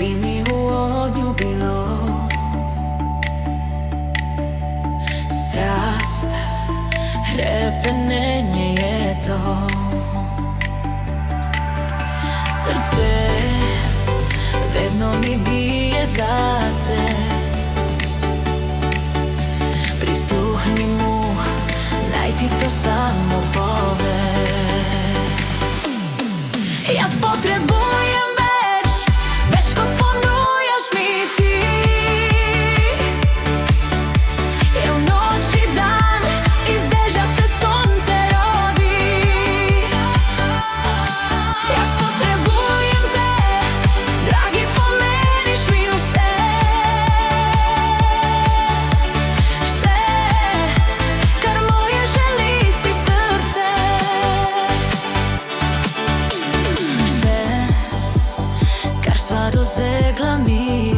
bi mi u ognju bilo. Strast, hrepenenje je to. Srce vedno mi bije za te. Prisluhni mu, naj ti to samo pove. Jaz potrebujem več kot ponujaš mi ti. Je v noči dan, iz dežja se sonce rodi. Jaz potrebujem te, dragi, pomeniš mi vse. Vse, kar moje želi, si srce. Vse, kar sva dosegla mi.